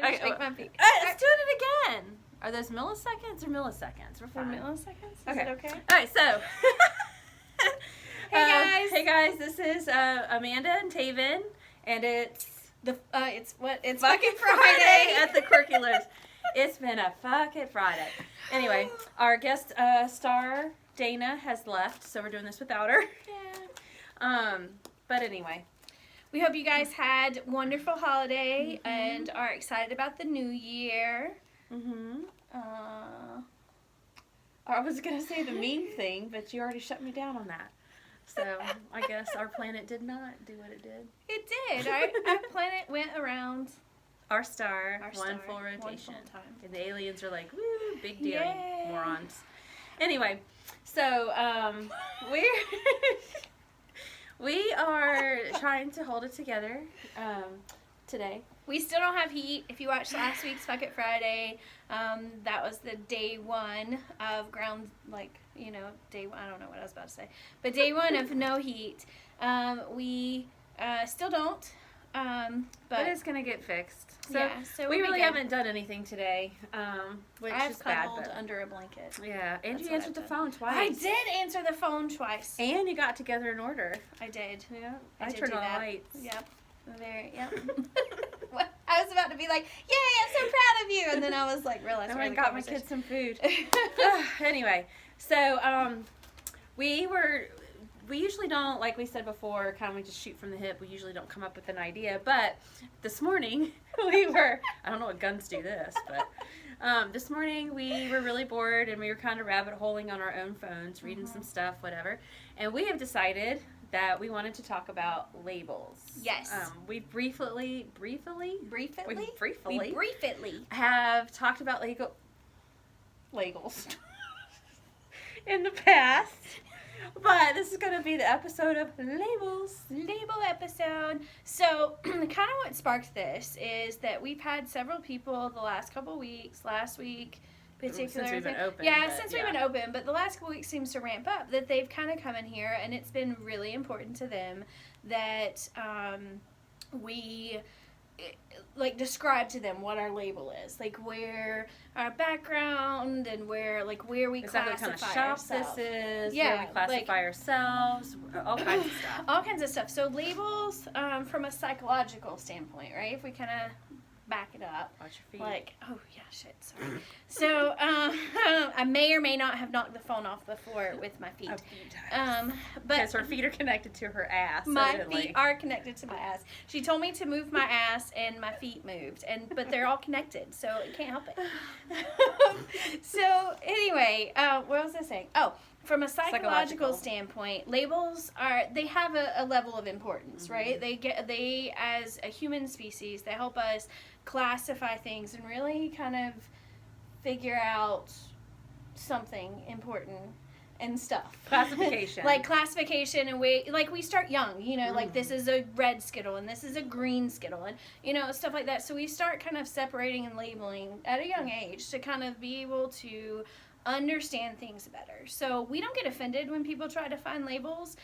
I'm gonna shake my feet. Let's do it again. Are those milliseconds or milliseconds? We're fine. Milliseconds? Is Okay. it okay? All right, so. Hey guys. Hey guys, this is Amanda and Taven, and it's It's fucking fucking Friday Friday at the Quirkulars. It's been a fucking Friday. Anyway, our guest star Dana has left, so we're doing this without her. Yeah. But anyway, We hope you guys had a wonderful holiday and are excited about the new year. I was gonna say the mean thing, but you already shut me down on that. So I guess our planet did not do what it did. It did. Our planet went around. Our star, Our one star, full one rotation. full time. And the aliens are like, woo, big deal, Yay. morons. Anyway, so we are trying to hold it together today. We still don't have heat. If you watched last week's Bucket Friday, that was the day one of ground, day one, I don't know what I was about to say, but day one of no heat. We still don't, but it's going to get fixed. So, yeah, so we we'll really be good. haven't done anything today, which I've is bad. cuddled But under a blanket. yeah, and That's you what answered I've the done. phone twice. I did answer the phone twice. And you got together in order. I did. Yeah, I I did turned do on the that. lights. Yep. I was about to be like, yay, I'm so proud of you. And then I was like, realized I we're in went the and got my conversation. kids some food. Anyway, so we usually don't, like we said before, kind of just shoot from the hip. We usually don't come up with an idea. But this morning, I don't know what guns do this, but this morning we were really bored and we were kind of rabbit holing on our own phones, reading some stuff, whatever. And we have decided that we wanted to talk about labels. Yes. We briefly have talked about labels in the past. But this is going to be the episode of labels. Label episode. So, kind of what sparked this is that we've had several people the last couple weeks, last week, particularly. Since we've been open. Since we've been open, but the last couple weeks seems to ramp up, that they've kind of come in here, and it's been really important to them that we describe to them what our label is, like where our background and where we exactly classify what kind of shop ourselves. this is, Yeah, where we classify ourselves, all kinds of stuff. All kinds of stuff. So labels, from a psychological standpoint, right? If we kind of back it up. Watch your feet. Like, oh yeah, shit, sorry. So, I may or may not have knocked the phone off the floor with my feet. A few times. But because her feet are connected to her ass. my evidently. feet are connected to my ass. She told me to move my ass, and my feet moved, but they're all connected, so it can't help it. So anyway, what was I saying? Oh, from a psychological standpoint, labels they have a level of importance, right? They as a human species, they help us classify things and really kind of figure out something important and stuff. Classification. Like classification, and we start young, like this is a red Skittle and this is a green Skittle, and stuff like that. So we start kind of separating and labeling at a young age to kind of be able to understand things better. So we don't get offended when people try to find labels.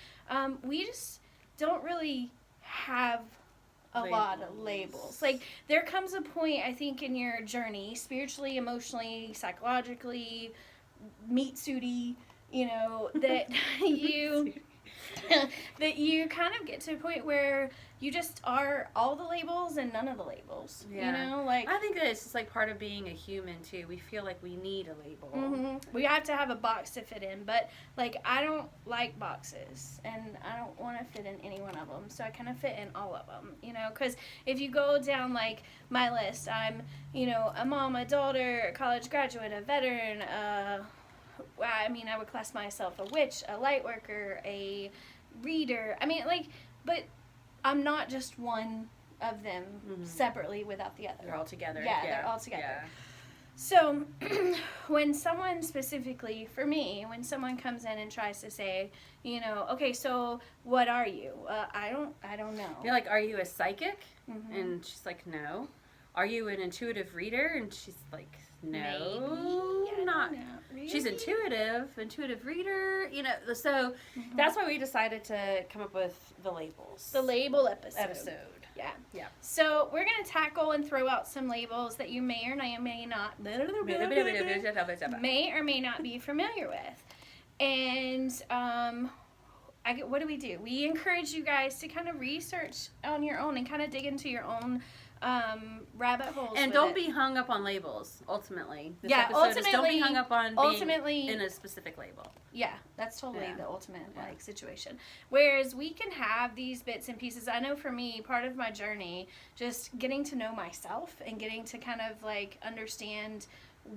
We just don't really have a lot of labels. Like, there comes a point, I think, in your journey, spiritually, emotionally, psychologically, meat suity, that you kind of get to a point where you just are all the labels and none of the labels. Yeah. Like, I think that it's just like part of being a human too. We feel like we need a label. Mm-hmm. We have to have a box to fit in, but like I don't like boxes, and I don't want to fit in any one of them. So I kind of fit in all of them, because if you go down like my list, I'm a mom, a daughter, a college graduate, a veteran, I would class myself a witch, a light worker, a reader. But I'm not just one of them separately without the other. They're all together. Yeah, they're all together. Yeah. So, when someone specifically, for me, when someone comes in and tries to say, okay, so what are you? I don't know. You're like, are you a psychic? Mm-hmm. And she's like, no. Are you an intuitive reader? And she's like, no. Maybe. Not. Really? She's intuitive reader. So that's why we decided to come up with the labels. The label episode. Yeah. that. Yeah. So we're going to tackle and throw out some labels that you may or may not be familiar with. And what do? We encourage you guys to kind of research on your own and kind of dig into your own rabbit holes. And don't be hung up on labels, ultimately. Ultimately, don't be hung up on being in a specific label. Yeah, that's totally the ultimate situation. Whereas we can have these bits and pieces. I know for me, part of my journey, just getting to know myself and getting to kind of like understand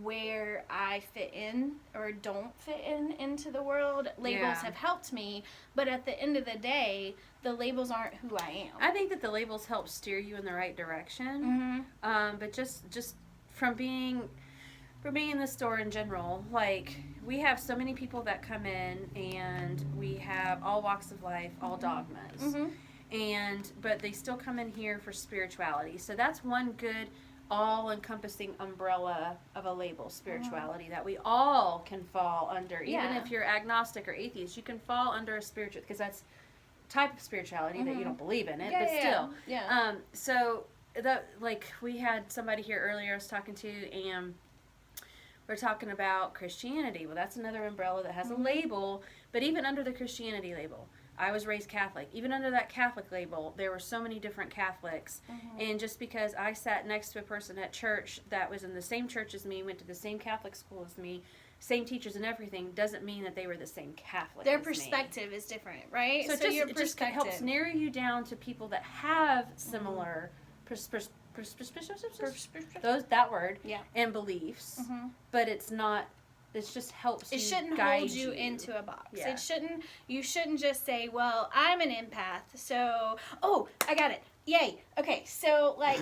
where I fit in or don't fit into the world. Labels have helped me, but at the end of the day, the labels aren't who I am. I think that the labels help steer you in the right direction. But just from being in the store in general, like we have so many people that come in and we have all walks of life, all dogmas. But they still come in here for spirituality. So that's one good all-encompassing umbrella of a label, spirituality, that we all can fall under. Even if you're agnostic or atheist, you can fall under a spiritual, because that's a type of spirituality that you don't believe in it, but still. So we had somebody here earlier I was talking to, and we're talking about Christianity. Well, that's another umbrella that has a label, but even under the Christianity label, I was raised Catholic. Even under that Catholic label, there were so many different Catholics. And just because I sat next to a person at church that was in the same church as me, went to the same Catholic school as me, same teachers and everything, doesn't mean that they were the same Catholic Their as perspective is different, right? So it just helps narrow you down to people that have similar that word and beliefs. But it's not. It just helps. It shouldn't hold you into a box. Yeah. You shouldn't just say, "Well, I'm an empath, so I got it. Yay." Okay, so like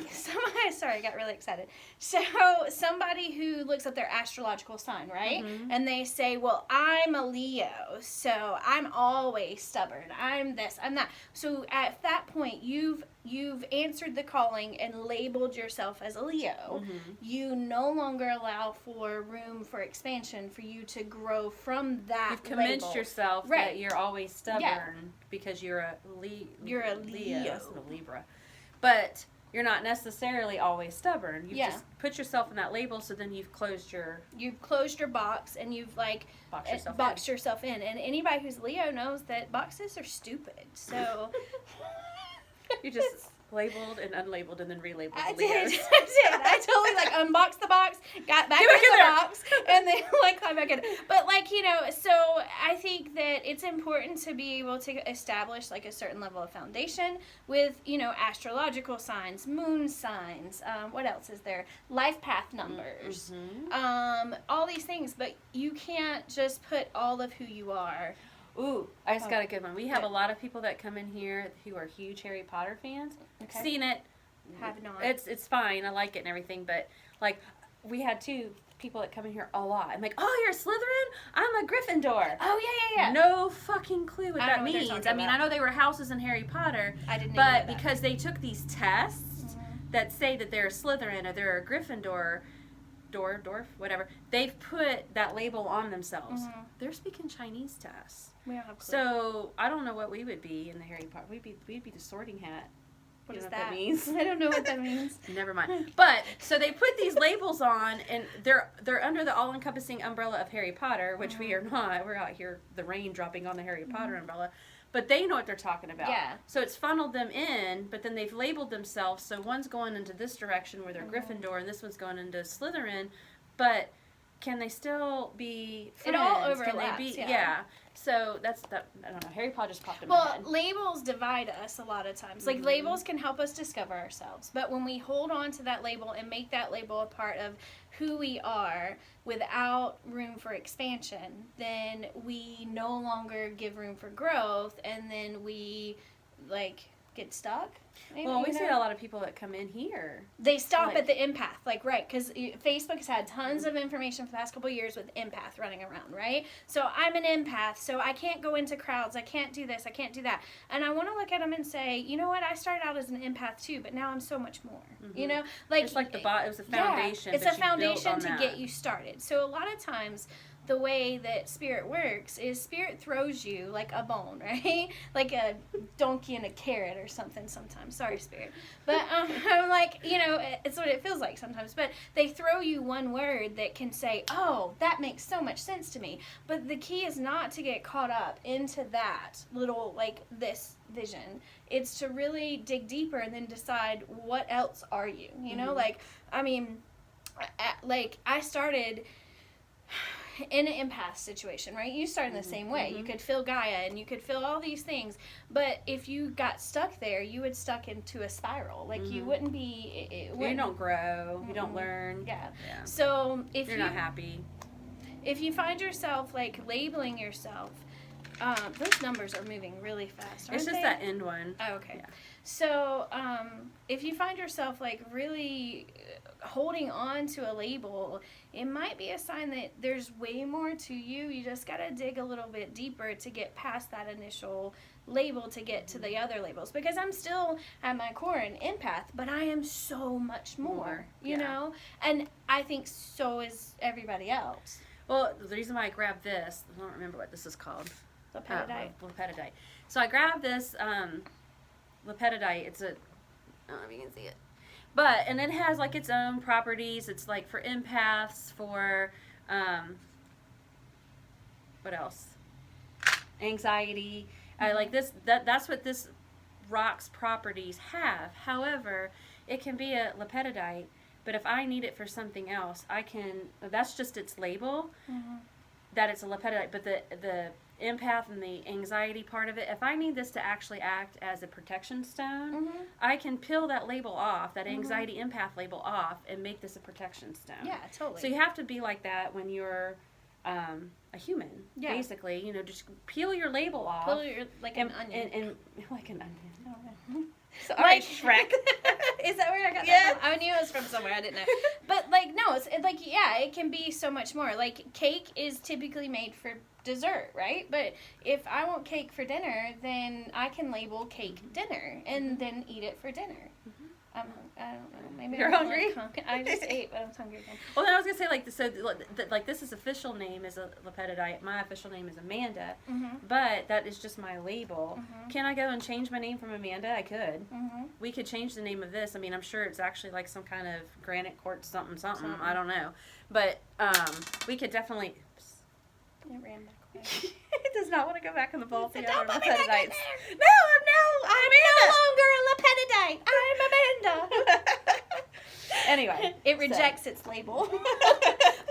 sorry, I got really excited. So somebody who looks at their astrological sign, right? And they say, "Well, I'm a Leo, so I'm always stubborn. I'm this, I'm that." So at that point, you've answered the calling and labeled yourself as a Leo. You no longer allow for room for expansion for you to grow from that. You've convinced yourself that you're always stubborn because you're a You're a Leo. That's a Libra. But you're not necessarily always stubborn. You just put yourself in that label, so then you've closed your box, and you've boxed yourself in. And anybody who's Leo knows that boxes are stupid. So you just labeled and unlabeled and then relabeled. I did. I totally unboxed the box, got back in the box, and then climbed back in. But so I think that it's important to be able to establish a certain level of foundation with astrological signs, moon signs. What else is there? Life path numbers. All these things, but you can't just put all of who you are. Ooh, I just got a good one. We have a lot of people that come in here who are huge Harry Potter fans. Okay. Seen it. Have not. It's fine. I like it and everything, but we had two people that come in here a lot. I'm like, "Oh, you're a Slytherin? I'm a Gryffindor." Oh, yeah. No fucking clue what that means. I mean, I know they were houses in Harry Potter. I didn't But know that. because they took these tests that say that they're a Slytherin or they're a Gryffindor, dwarf, whatever, they've put that label on themselves. They're speaking Chinese to us. We don't have clue. So I don't know what we would be in the Harry Potter. We'd be the Sorting Hat. What is that means? I don't know what that means. Never mind. But so they put these labels on, and they're under the all-encompassing umbrella of Harry Potter, which we are not. We're out here, the rain dropping on the Harry Potter umbrella. But they know what they're talking about. Yeah. So it's funneled them in, but then they've labeled themselves. So one's going into this direction where they're Gryffindor, and this one's going into Slytherin. But can they still be friends? It all overlaps. Can they be? Yeah. So that's that. I don't know. Harry Potter just popped in my head. Well, labels divide us a lot of times. Labels can help us discover ourselves, but when we hold on to that label and make that label a part of who we are without room for expansion, then we no longer give room for growth, and then we get stuck. Maybe, well, we see a lot of people that come in here. They stop at the empath, right? Because Facebook has had tons of information for the past couple of years with empath running around, right? So I'm an empath, so I can't go into crowds. I can't do this. I can't do that. And I want to look at them and say, you know what? I started out as an empath too, but now I'm so much more. It's like it was a foundation. Yeah, it's a foundation to get you started. So a lot of times, the way that spirit works is spirit throws you like a bone, right? Like a donkey and a carrot or something sometimes. Sorry, spirit. But I'm like, it's what it feels like sometimes. But they throw you one word that can say, oh, that makes so much sense to me. But the key is not to get caught up into that little, like, this vision. It's to really dig deeper and then decide, what else are you? Like, I mean, I started in an empath situation, right? You start in the same way. You could feel Gaia and you could feel all these things, but if you got stuck there, you would stuck into a spiral. Like you wouldn't be. You don't grow. You don't learn. Yeah. So if you're not happy, if you find yourself like labeling yourself, those numbers are moving really fast. It's just that end one. Oh, okay. Yeah. So if you find yourself like really holding on to a label, it might be a sign that there's way more to you. You just got to dig a little bit deeper to get past that initial label to get to the other labels, because I'm still at my core an empath, but I am so much more, you know, and I think so is everybody else. Well, the reason why I grabbed this, I don't remember what this is called. Lepidolite. Lepidolite. So I grabbed this lepidolite. It's a, I don't know if you can see it. But, and it has like its own properties. It's like for empaths, for, what else? Anxiety. I like this, that's what this rock's properties have. However, it can be a lepidolite, but if I need it for something else, I can, that's just its label, that it's a lepidolite. But the empath and the anxiety part of it, if I need this to actually act as a protection stone, I can peel that label off, that anxiety empath label off, and make this a protection stone. Yeah, totally. So you have to be like that when you're a human, basically. Just peel your label off. Peel your, like an onion. And like an onion. Sorry, like Shrek. Is that where I got that from? I knew it was from somewhere. I didn't know. But, like, no, it's like, yeah, it can be so much more. Like, cake is typically made for dessert, right? But if I want cake for dinner, then I can label cake dinner and then eat it for dinner. I don't know. Maybe you're hungry. I just ate, but I'm hungry again. Well, then I was gonna say like this is official name is a lepidolite. My official name is Amanda, but that is just my label. Can I go and change my name from Amanda? I could. We could change the name of this. I mean, I'm sure it's actually like some kind of granite quartz something. I don't know, but we could definitely. It ran back away. It does not want to go back in the vault. Don't put me back in there. I'm no longer a lepidolite. I'm Amanda. Anyway, it rejects its label.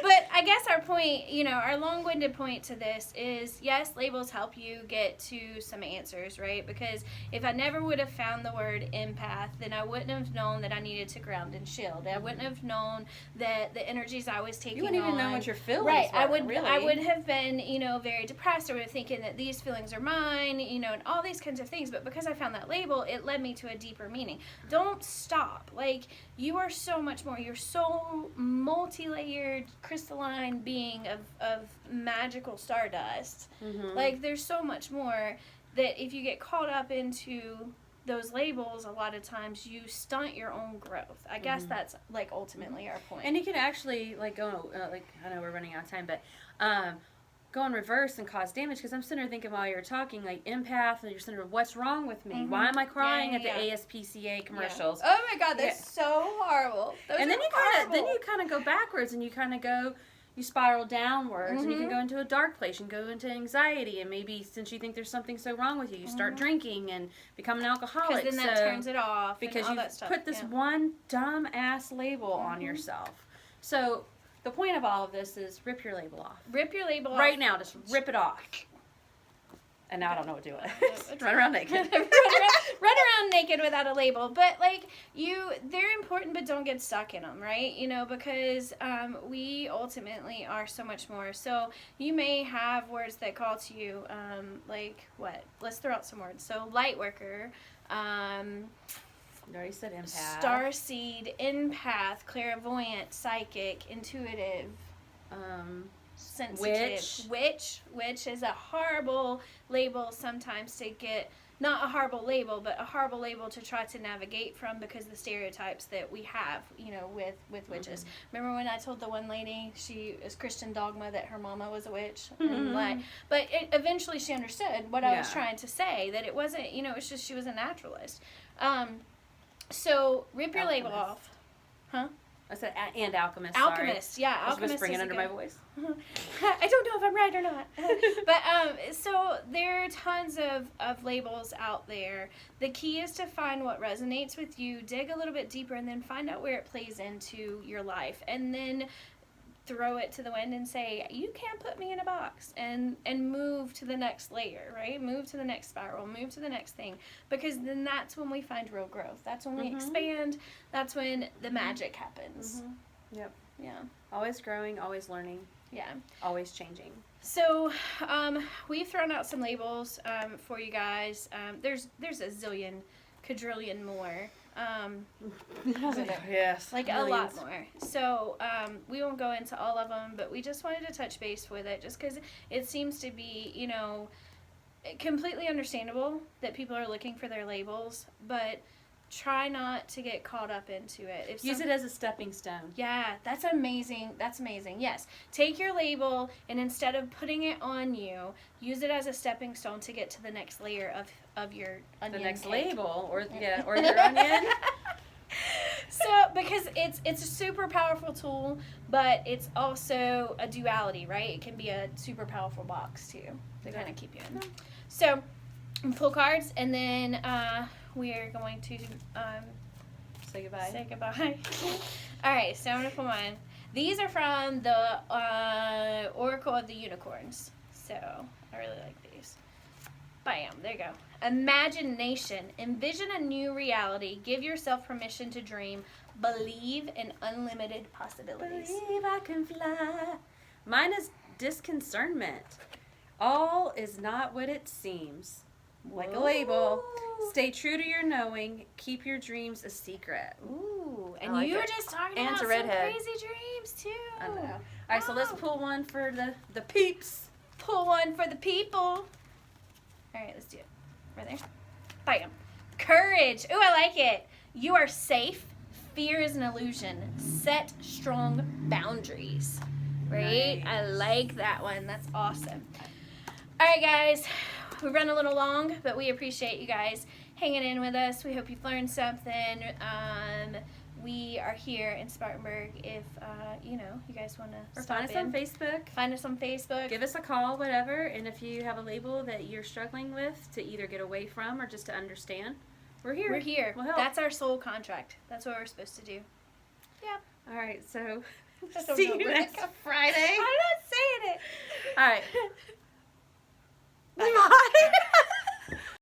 But I guess our point, our long-winded point to this is, yes, labels help you get to some answers, right? Because if I never would have found the word empath, then I wouldn't have known that I needed to ground and shield. I wouldn't have known that the energies I was taking on. You wouldn't even know what your feelings were. I would have been, very depressed. I would have thinking that these feelings are mine, and all these kinds of things. But because I found that label, it led me to a deeper meaning. Don't stop. Like, you are so much more. You're so multi-layered, crystalline being of magical stardust. Like, there's so much more that if you get caught up into those labels, a lot of times you stunt your own growth. I guess that's like ultimately our point. And you can actually like go I know we're running out of time, but go in reverse and cause damage, because I'm sitting there thinking while you're talking, like empath, and you're sitting there, what's wrong with me? Why am I crying at the ASPCA commercials? Oh my God, that's so horrible. And then you kind of go backwards, and you kind of you spiral downwards, and you can go into a dark place, and go into anxiety, and maybe since you think there's something so wrong with you, you start drinking and become an alcoholic. Because then that turns it off. Because you put this one dumb ass label on yourself. So the point of all of this is rip your label off. Rip your label off. Right now, just rip it off. And now I don't know what to do with it. Run around naked. Run around naked without a label. But, like, they're important, but don't get stuck in them, right? Because we ultimately are so much more. So you may have words that call to you, like, what? Let's throw out some words. So, light worker, You already said empath. Starseed, empath, clairvoyant, psychic, intuitive, sensitive. Witch. Witch is a horrible label sometimes to get not a horrible label, but a horrible label to try to navigate from because the stereotypes that we have, with witches. Remember when I told the one lady she is Christian dogma that her mama was a witch, but eventually she understood what I was trying to say, that it wasn't, it's just she was a naturalist. So rip your label off, huh? I said and Alchemist. Alchemist, sorry. yeah. I was Alchemist whispering it under my voice. I don't know if I'm right or not. But so there are tons of labels out there. The key is to find what resonates with you, dig a little bit deeper, and then find out where it plays into your life. And then throw it to the wind and say, you can't put me in a box, and move to the next layer, right? Move to the next spiral, move to the next thing, because then that's when we find real growth. That's when we expand. That's when the magic happens. Yep. Yeah. Always growing, always learning. Yeah. Always changing. So, we've thrown out some labels for you guys. There's a zillion, quadrillion more. Yes. Like millions. A lot more. So, we won't go into all of them, but we just wanted to touch base with it just because it seems to be, completely understandable that people are looking for their labels, but try not to get caught up into it. Use it as a stepping stone. Yeah, that's amazing. That's amazing. Yes. Take your label and instead of putting it on you, use it as a stepping stone to get to the next layer of your onion. The next cake. label or your onion. So, because it's a super powerful tool, but it's also a duality, right? It can be a super powerful box too to kind of keep you in. So, pull cards, and then we are going to say goodbye. Say goodbye. All right, so I'm gonna pull mine. These are from the Oracle of the Unicorns. So I really like these. Bam, there you go. Imagination. Envision a new reality. Give yourself permission to dream. Believe in unlimited possibilities. Believe I can fly. Mine is disconcernment. All is not what it seems. Like a label. Stay true to your knowing. Keep your dreams a secret. Ooh, and like you were it. just talking And about some redhead. crazy dreams too. I know. All right, so let's pull one for the peeps. Pull one for the people. All right, let's do it. Right there. Bam. Courage. Ooh, I like it. You are safe. Fear is an illusion. Set strong boundaries. Right? Nice. I like that one. That's awesome. All right, guys. We run a little long, but we appreciate you guys hanging in with us. We hope you've learned something. We are here in Spartanburg. If you guys want to Find us on Facebook. Find us on Facebook. Give us a call, whatever. And if you have a label that you're struggling with to either get away from or just to understand, we're here. We're here. We'll help. That's our soul contract. That's what we're supposed to do. Yeah. All right, so See you next Friday. I'm not saying it. All right. Bye.